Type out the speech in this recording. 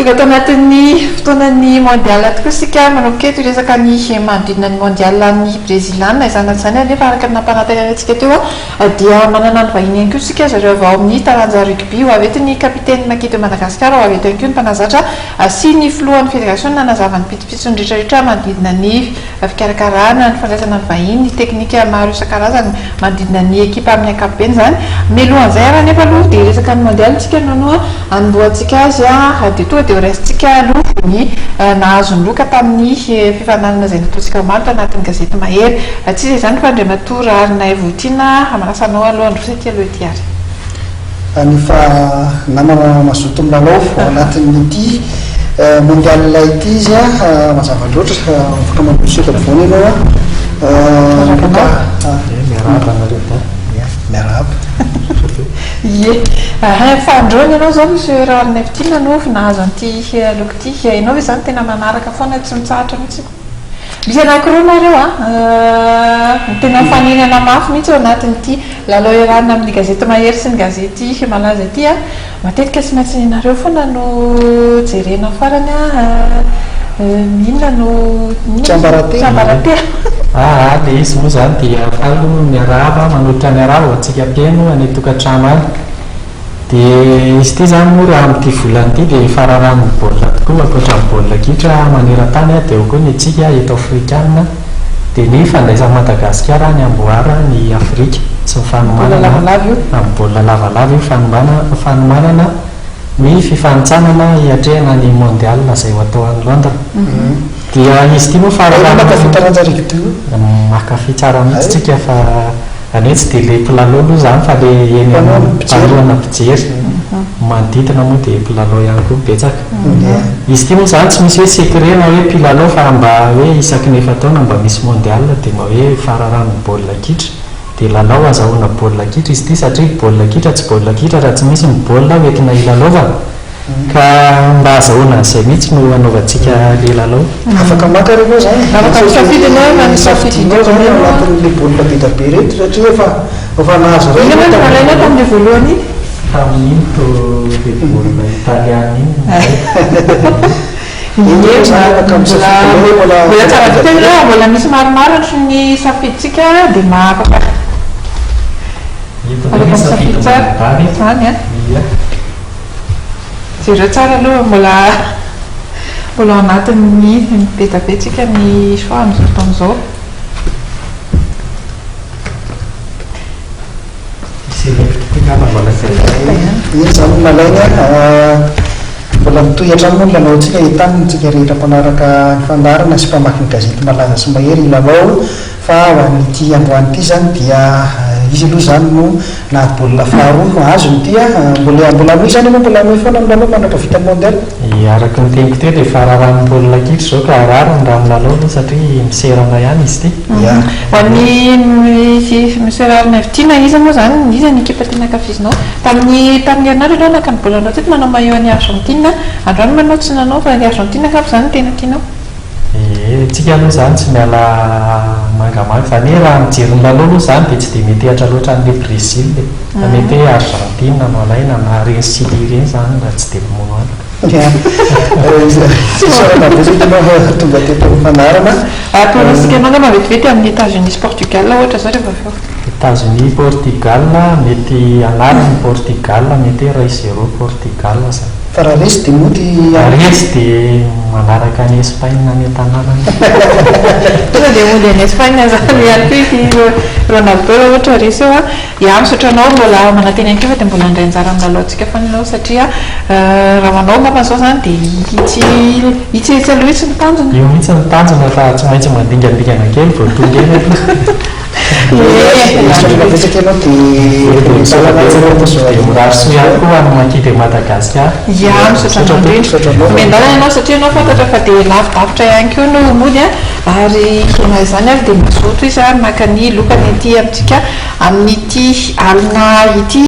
tonga tao anatin'ny fotoanany mondial tokoa sika manomboka resaka ny manodidina ny mondial ny breziliana izany zany nefa araka ny nampanatenantsika teo dia manana ny vahiny ihany koa sika zareo avy ao amin'ny taranja rugby ho avy eto ny kapitaine maketo Madagasikara ho avy eto ihany koa ny mpanazatra sy ny filohan'ny fédération nanazava ny pitsopitsony rehetrarehetra manodidina ny fikarakarana ny fandraisana ny vahiny ny teknika maro isan-karazany manodidina ny ekipa amin'ny ankapobeny zany melohan'izay raha nefa aloha dia resaka ny mondial tsika nono anomboantsika azy dia tonga dia resitsika aloha ny nahazo ny loka tamin'ny fifananana izay nataontsika maro tanatin'ny gazety mahery tsy izay zany fa andriamator arina votiana amanasanao aloha androsety aloha ety ary ny fa namana mazoto milalao anatin'ity mondial ity izy mazava loatra afaka mampisoka vony ianao miarahaba ye fandrony ianao zao monsieur Arina Vitina no nahazo an'ity loka ity ianao hoe zany tena manaraka foana tsy mitsahatra mihitsy misy anankiroa nareo tena faninana mafy mihitsy ao anatin'ity lalao iarahana amin'ny gazety mahery sy ny gazety malaza ity matetika tsy maintsy nareo foana no jerena farany mihinona no tsambarate le izy moa zany dia falo miarahaba manotritra miarahaba atsika piano any tokantrano any dia izy ity zany moa raha amin'ity volany ity dia fararan'ny baolina tokoa akoatra ny baolina kitra maneran-tany dia eo koa ny atsika eto afrikanina dia ny fandraisan'i Madagasikara ny amboara ny Afrika sy ny fanomanana amin'ny baolina lavalava io fanomanana ny fifanitsanana hiatrehana ny mondial izay ho atao any Londres dia izy ity moa makafy tsara mihitsy tsika fa ane tsy dia le mpilalao aloha zany fa le eny aloana mpijery manodidina moa dia mpilalao ihany koa betsaka izy ity moa zany tsy misy hoe secret na hoe mpilalao fa mba hoe isaky nefa taona mba misy mondial dia mba hoe fararano baolina kitra dia lalao azahoana baolina kitra izy ity satria baolina kitra tsy baolina kitra raha tsy misy ny baolina hoentina hilalaova ka mba azahoana an'izay mihitsy no anaovantsika le lalao afaka maka rehefa zany anatin'le baolina be da be reto satria efa nahazo alaina tamin'ny voalohany tamin'iny to le baolina italiana mbola tsara vita mbola misy maromaro ny safiditsika dia maafaka afaka misafidy tsara zany zereo tsara aloha mbola anatin'ny be da be tsika ny choix amin'izao fotoan'izao iny zany malaina mbola mitohatra moa ny lalaontsika entanitsika rehetra mpanaraka ny fandarana sy mpamaky ny gazety malaza sy mahery ilalao fa hoan'ity androanyity zany dia izy aloha zany no nahaty baolina faharoa azo ny tia mbola anohy zany moa mbola anohy foana milalao mandrapavita mondial araka ny teniko teo dia fararan'ny baolina kitra zao ka ararany raha milalao aloha satria miserana ihany izy ity hoan'ny monsieur Arina Vitina izy moa zany izy ny ekipa tena ankafizinao tamin'ny herinandro ianao naka ny baolanao teto manao maillot any Argentina androany manao tsy nanao fa ny Argentina angamba zany tena tianao tsika aloha zany tsy miala mangamanga zany raha mijery ny lalao aloha zany dia tsy dia metehatra loatra n'le Brésil fa mety hoe Argentine no alaina na reny Chili reny zany raha tsy dia mono any tonga teto fanarana pronostic anao nga mavetivety amin'ny États-Unis Portugal ohatra zao rehefa aveo États-Unis Portugal mety anarany Portugal mety 2-0 Portugal zany fa raha resy dia mody resy dia manaraka ny Espagne ny an-tanànany tonga dia mody any Espagne zany ihany koa Ronaldo ohatra resy eo ia misaotra anao mbola mananteny ihany koa fa dia mbola indray anjara amin'ny lalaontsika fananao satria raha manao mapa zao zany dia hitsy aloha hitsy ny tanjona io mihitsy ny tanjona fa tsy maintsy mandingadingana kely vao tonga eny betsaka ianao dia miraso ihany koa any makity Madagasikara misaotra mendalana ianao satria ianao fantatra fa dia lavidavitra ihany koa no mody ary zany ary dia mazoto izy maka ny lokany ity amintsika amin'ity alina ity